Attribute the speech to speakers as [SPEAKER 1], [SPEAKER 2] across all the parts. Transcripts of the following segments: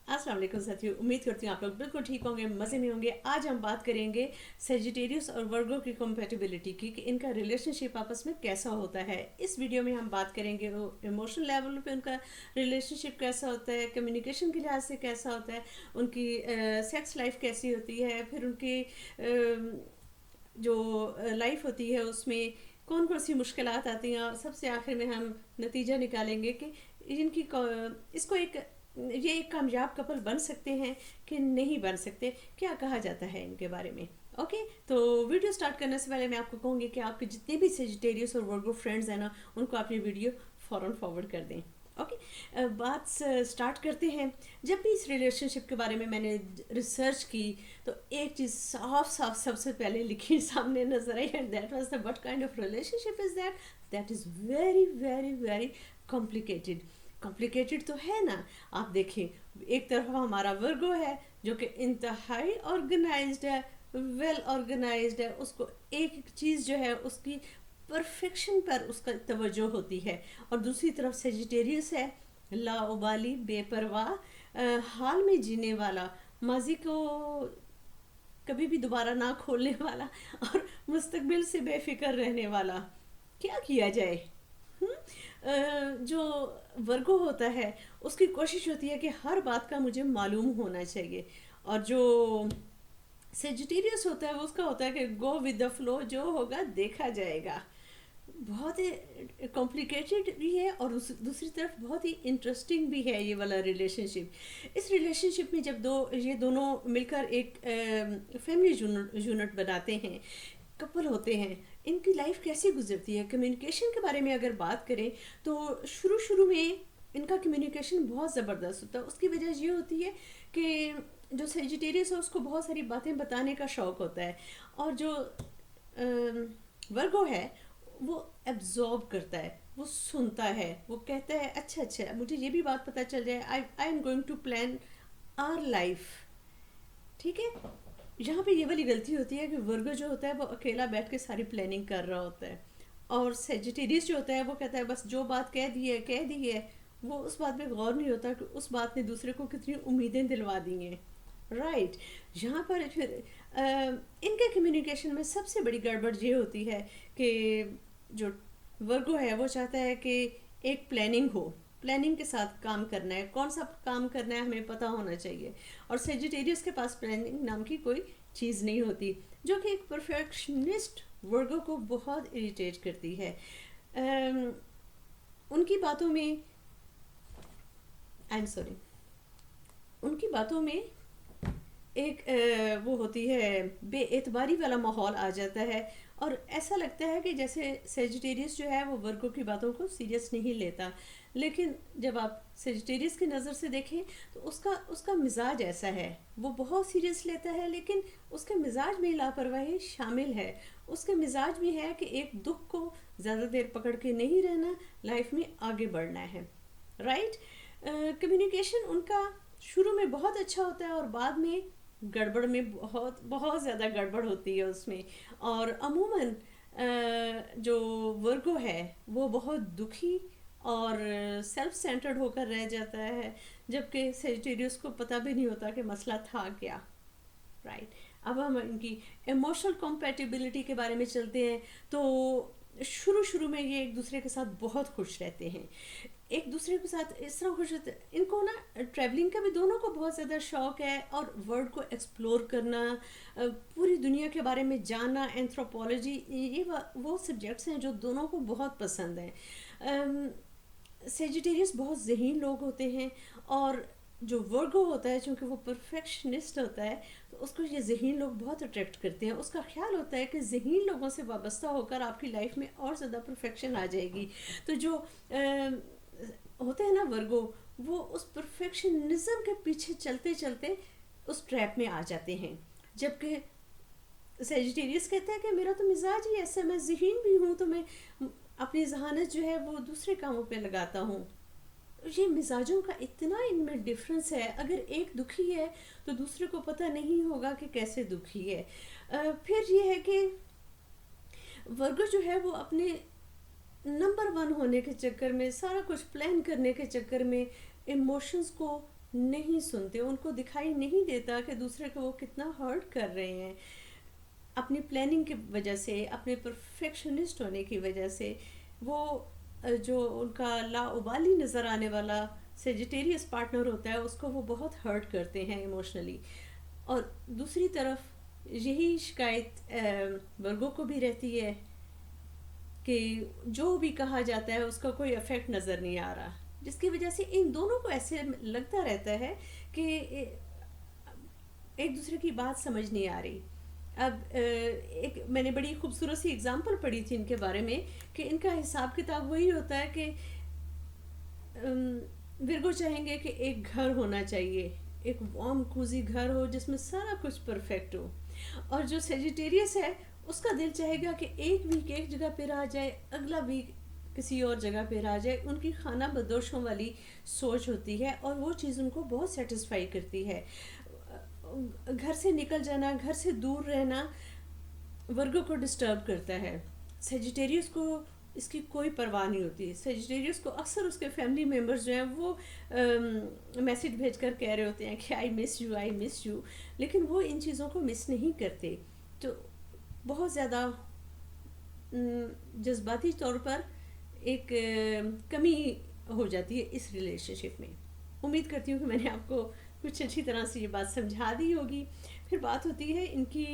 [SPEAKER 1] अस्सलाम वालेकुम साथियों, उम्मीद करती हूँ आप लोग बिल्कुल ठीक होंगे, मज़े में होंगे। आज हम बात करेंगे सेजिटेरियस और वर्गो की कंपेटिबिलिटी की, कि इनका रिलेशनशिप आपस में कैसा होता है। इस वीडियो में हम बात करेंगे वो इमोशनल लेवल पे उनका रिलेशनशिप कैसा होता है, कम्युनिकेशन के लिहाज से कैसा होता है, उनकी सेक्स लाइफ कैसी होती है, फिर उनकी जो लाइफ होती है उसमें कौन कौन सी मुश्किलात आती हैं, और सबसे आखिर में हम नतीजा निकालेंगे कि इनकी इसको ये एक कामयाब कपल बन सकते हैं कि नहीं बन सकते, क्या कहा जाता है इनके बारे में। ओके, तो वीडियो स्टार्ट करने से पहले मैं आपको कहूँगी कि आपके जितने भी सेजिटेरियस और वर्गो फ्रेंड्स हैं ना, उनको अपनी वीडियो फ़ौरन फॉरवर्ड कर दें। ओके, बात स्टार्ट करते हैं। जब भी इस रिलेशनशिप के बारे में मैंने रिसर्च की, तो एक चीज़ साफ साफ सबसे पहले लिखी सामने नजर आई, and that was the what kind of relationship is that. That is very very very complicated. Complicated तो है ना। आप देखें, एक तरफ हमारा वर्गो है जो कि इंतहाई ऑर्गेनाइज्ड है, वेल ऑर्गेनाइज्ड है, उसको एक एक चीज़ जो है उसकी परफेक्शन पर उसका तवज्जो होती है। और दूसरी तरफ सेजिटेरियस है, लाउबाली, बेपरवाह, हाल में जीने वाला, माजी को कभी भी दोबारा ना खोलने वाला, और मुस्तकबिल से बेफिक्र रहने वाला। क्या किया जाए? जो वर्गो होता है उसकी कोशिश होती है कि हर बात का मुझे मालूम होना चाहिए, और जो सेजिटेरियस होता है वो उसका होता है कि गो विद द फ्लो, जो होगा देखा जाएगा। बहुत ही कॉम्प्लिकेटेड भी है, और दूसरी तरफ बहुत ही इंटरेस्टिंग भी है ये वाला रिलेशनशिप। इस रिलेशनशिप में जब ये दोनों मिलकर एक फैमिली यूनिट बनाते हैं, कपल होते हैं, इनकी लाइफ कैसे गुजरती है। कम्युनिकेशन के बारे में अगर बात करें तो शुरू शुरू में इनका कम्युनिकेशन बहुत ज़बरदस्त होता है। उसकी वजह ये होती है कि जो सेजिटेरियस है उसको बहुत सारी बातें बताने का शौक़ होता है, और जो वर्गो है वो एब्जॉर्ब करता है, वो सुनता है, वो कहता है अच्छा अच्छा मुझे ये भी बात पता चल जाए, I am going to plan our life. ठीक है, यहाँ पे ये वाली गलती होती है कि वर्गो जो होता है वो अकेला बैठ के सारी प्लानिंग कर रहा होता है, और सेजिटेरियस जो होता है वो कहता है बस जो बात कह दी है, वो उस बात पे गौर नहीं होता कि उस बात ने दूसरे को कितनी उम्मीदें दिलवा दी हैं। राइट, यहाँ पर फिर इनके कम्युनिकेशन में सबसे बड़ी गड़बड़ ये होती है कि जो वर्गो है वो चाहता है कि एक प्लानिंग हो, प्लानिंग के साथ काम करना है, कौन सा काम करना है हमें पता होना चाहिए, और सेजिटेरियस के पास प्लानिंग नाम की कोई चीज़ नहीं होती, जो कि एक परफेक्शनिस्ट वर्गो को बहुत इरिटेट करती है। उनकी बातों में आई एम सॉरी उनकी बातों में एक वो होती है, बेएतबारी वाला माहौल आ जाता है, और ऐसा लगता है कि जैसे सेजिटेरियस जो है वो वर्गो की बातों को सीरियस नहीं लेता। लेकिन जब आप सेजिटेरियस की नज़र से देखें तो उसका मिजाज ऐसा है, वो बहुत सीरियस लेता है, लेकिन उसके मिजाज में लापरवाही शामिल है। उसके मिजाज में है कि एक दुख को ज़्यादा देर पकड़ के नहीं रहना, लाइफ में आगे बढ़ना है। राइट, कम्युनिकेशन उनका शुरू में बहुत अच्छा होता है, और बाद में गड़बड़ में बहुत बहुत ज़्यादा गड़बड़ होती है उसमें। और अमूमन जो वर्गो है वो बहुत दुखी और सेल्फ सेंटर्ड होकर रह जाता है, जबकि सेजिटेरियस को पता भी नहीं होता कि मसला था क्या। राइट, अब हम इनकी इमोशनल कॉम्पेटिबिलिटी के बारे में चलते हैं। तो शुरू शुरू में ये एक दूसरे के साथ बहुत खुश रहते हैं, एक दूसरे के साथ इस तरह खुश होते हैं। इनको ना ट्रैवलिंग का भी दोनों को बहुत ज़्यादा शौक है, और वर्ल्ड को एक्सप्लोर करना, पूरी दुनिया के बारे में जानना, एंथ्रोपोलॉजी, ये वो सब्जेक्ट्स हैं जो दोनों को बहुत पसंद हैं। सेजिटेरियस बहुत ज़हीन लोग होते हैं, और जो वर्गो होता है चूँकि वो परफेक्शनिस्ट होता है, तो उसको ये ज़हीन लोग बहुत अट्रैक्ट करते हैं। उसका ख्याल होता है कि ज़हीन लोगों से वाबस्ता होकर आपकी लाइफ में और ज़्यादा परफेक्शन आ जाएगी। तो जो होते हैं ना वर्गो, वो उस परफेक्शनिज्म के पीछे चलते चलते उस ट्रैप में आ जाते हैं, जबकि सेजिटेरियस कहता है कि मेरा तो मिजाज ही ऐसा, मैं ज़हीन भी हूँ, तो मैं अपनी जहानत जो है वो दूसरे कामों पे लगाता हूँ। ये मिजाजों का इतना इनमें डिफरेंस है, अगर एक दुखी है तो दूसरे को पता नहीं होगा कि कैसे दुखी है। फिर ये है कि वर्गो जो है वो अपने नंबर वन होने के चक्कर में, सारा कुछ प्लान करने के चक्कर में इमोशंस को نہیں سنتے، ان کو دکھائی نہیں دیتا کہ دوسرے کو وہ کتنا ہرٹ کر رہے ہیں اپنی پلاننگ کی وجہ سے، اپنے پرفیکشنسٹ ہونے کی وجہ سے. وہ جو ان کا لا ابالی نظر آنے والا سیجیٹیریس پارٹنر ہوتا ہے اس کو وہ بہت ہرٹ کرتے ہیں ایموشنلی. اور دوسری طرف یہی شکایت ورگو کو بھی رہتی ہے کہ جو بھی کہا جاتا ہے اس کا کوئی افیکٹ نظر نہیں آ رہا، جس کی وجہ سے ان دونوں کو ایسے لگتا رہتا ہے کہ ایک دوسرے کی بات سمجھ نہیں آ رہی. اب ایک میں نے بڑی خوبصورت سی اگزامپل پڑھی تھی ان کے بارے میں کہ ان کا حساب کتاب وہی ہوتا ہے کہ ورگو چاہیں گے کہ ایک گھر ہونا چاہیے، ایک وارم کوزی گھر ہو جس میں سارا کچھ پرفیکٹ ہو. اور جو سیجیٹیریس ہے اس کا دل چاہے گا کہ ایک ویک ایک جگہ پہ رہ جائے، اگلا ویک کسی اور جگہ پہ رہ جائے. ان کی خانہ بدوشوں والی سوچ ہوتی ہے اور وہ چیز ان کو بہت سیٹسفائی کرتی ہے. گھر سے نکل جانا، گھر سے دور رہنا ورگو کو ڈسٹرب کرتا ہے. سیجیٹیریس کو اس کی کوئی پرواہ نہیں ہوتی. سیجیٹیریس کو اکثر اس کے فیملی ممبرز جو ہیں وہ میسیج بھیج کر کہہ رہے ہوتے ہیں کہ آئی miss you, I miss you, لیکن وہ ان چیزوں کو مس نہیں کرتے. تو بہت زیادہ جذباتی طور پر ایک کمی ہو جاتی ہے اس ریلیشن شپ میں. امید کرتی ہوں کہ میں نے آپ کو کچھ اچھی طرح سے یہ بات سمجھا دی ہوگی. پھر بات ہوتی ہے ان کی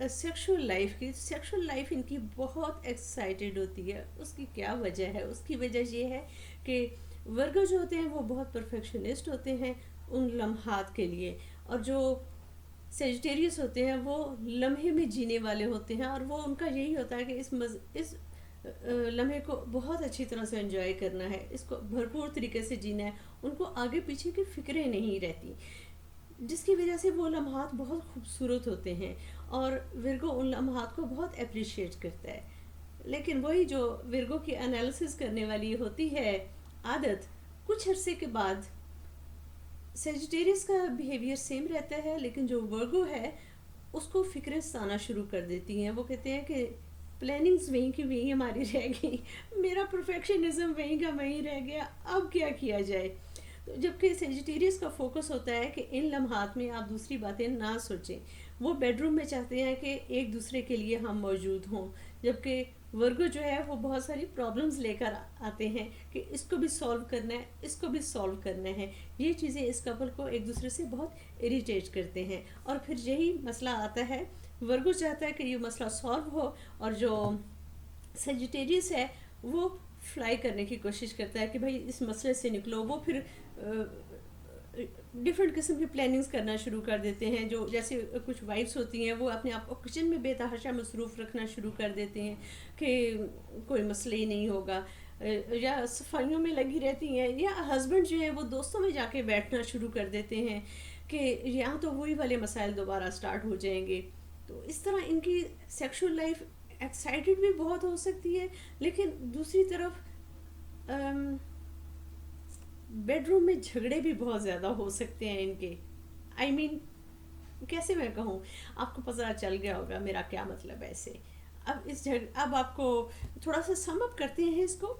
[SPEAKER 1] سیکشول لائف کی. سیکشول لائف ان کی بہت ایکسائٹیڈ ہوتی ہے. اس کی کیا وجہ ہے؟ اس کی وجہ یہ ہے کہ ورگو جو ہوتے ہیں وہ بہت پرفیکشنسٹ ہوتے ہیں ان لمحات کے لیے، اور جو سیجیٹیریس ہوتے ہیں وہ لمحے میں جینے والے ہوتے ہیں، اور وہ ان کا یہی ہوتا ہے کہ اس لمحے کو بہت اچھی طرح سے انجوائے کرنا ہے، اس کو بھرپور طریقے سے جینا ہے. ان کو آگے پیچھے کی فکریں نہیں رہتی، جس کی وجہ سے وہ لمحات بہت خوبصورت ہوتے ہیں اور ورگو ان لمحات کو بہت اپریشیٹ کرتا ہے. لیکن وہی جو ورگو کی انالیسس کرنے والی ہوتی ہے عادت، کچھ عرصے کے بعد سیجیٹیریس کا بیہیویئر سیم رہتا ہے، لیکن جو ورگو ہے اس کو فکریں ستانا شروع کر دیتی ہیں. وہ کہتے ہیں کہ پلاننگز وہیں کی وہیں ہماری رہ گئی، میرا پرفیکشنزم وہیں کا وہیں رہ گیا، اب کیا کیا جائے. جبکہ سیجیٹیریس کا فوکس ہوتا ہے کہ ان لمحات میں آپ دوسری باتیں نہ سوچیں. وہ بیڈ روم میں چاہتے ہیں کہ ایک دوسرے کے لیے ہم موجود ہوں، جبکہ ورگو جو ہے وہ بہت ساری پرابلمز لے کر آتے ہیں کہ اس کو بھی سولو کرنا ہے، اس کو بھی سولو کرنا ہے. یہ چیزیں اس کپل کو ایک دوسرے سے بہت اریٹیٹ کرتے ہیں، اور پھر یہی مسئلہ آتا ہے. ورگو چاہتا ہے کہ یہ مسئلہ سولو ہو، اور جو سیجیٹیریس ہے وہ فلائی کرنے کی کوشش کرتا ہے کہ بھائی اس مسئلے سے نکلو. وہ پھر ڈفرینٹ قسم کی پلاننگز کرنا شروع کر دیتے ہیں. جو جیسے کچھ وائفس ہوتی ہیں وہ اپنے آپ کو کچن میں بے تحاشا مصروف رکھنا شروع کر دیتے ہیں کہ کوئی مسئلہ ہی نہیں ہوگا، یا صفائیوں میں لگی رہتی ہیں، یا ہسبینڈ جو ہیں وہ دوستوں میں جا کے بیٹھنا شروع کر دیتے ہیں کہ یہاں تو وہی والے مسائل دوبارہ سٹارٹ ہو جائیں گے. تو اس طرح ان کی سیکشول لائف ایکسائٹیڈ بھی بہت ہو سکتی ہے، لیکن دوسری طرف بیڈ روم میں جھگڑے بھی بہت زیادہ ہو سکتے ہیں ان کے. آئی مین کیسے میں کہوں، آپ کو پتہ چل گیا ہوگا میرا کیا مطلب ہے ایسے. اب آپ کو تھوڑا سا سم اپ کرتے ہیں اس کو.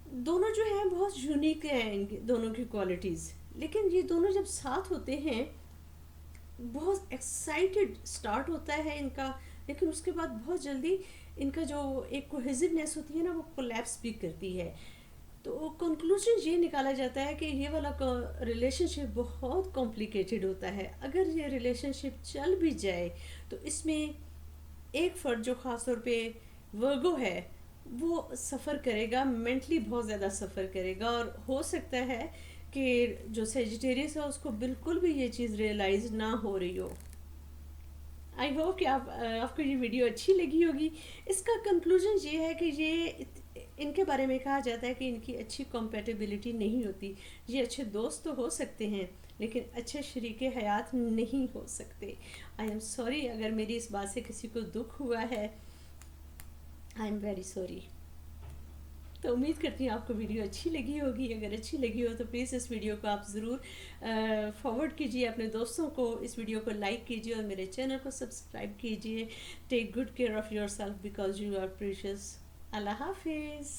[SPEAKER 1] دونوں جو ہیں بہت یونیک ہیں ان کی دونوں کی کوالٹیز، لیکن یہ دونوں جب ساتھ ہوتے ہیں بہت ایکسائٹیڈ سٹارٹ ہوتا ہے ان کا، لیکن اس کے بعد بہت جلدی ان کا جو ایک کوہیزونیس ہوتی ہے نا وہ کولیپس بھی کرتی ہے. تو کنکلوژن یہ نکالا جاتا ہے کہ یہ والا ریلیشن شپ بہت کمپلیکیٹڈ ہوتا ہے. اگر یہ ریلیشن شپ چل بھی جائے تو اس میں ایک فرد جو خاص طور پہ ورگو ہے وہ سفر کرے گا، مینٹلی بہت زیادہ سفر کرے گا، اور ہو سکتا ہے کہ جو سیجیٹیریس ہے اس کو بالکل بھی یہ چیز ریئلائز نہ ہو رہی ہو. آئی ہوپ کہ آپ کو یہ ویڈیو اچھی لگی ہوگی. اس کا کنکلوژن یہ ہے کہ یہ ان کے بارے میں کہا جاتا ہے کہ ان کی اچھی کمپیٹیبلٹی نہیں ہوتی. یہ اچھے دوست تو ہو سکتے ہیں لیکن اچھے شریک حیات نہیں ہو سکتے. آئی ایم سوری اگر میری اس بات سے کسی کو دکھ ہوا ہے، آئی ایم ویری سوری. تو امید کرتی ہوں آپ کو ویڈیو اچھی لگی ہوگی. اگر اچھی لگی ہو تو پلیز اس ویڈیو کو آپ ضرور فارورڈ کیجیے اپنے دوستوں کو، اس ویڈیو کو لائک کیجیے اور میرے چینل کو سبسکرائب کیجیے. Take good care of your self because you are precious. اللہ حافظ.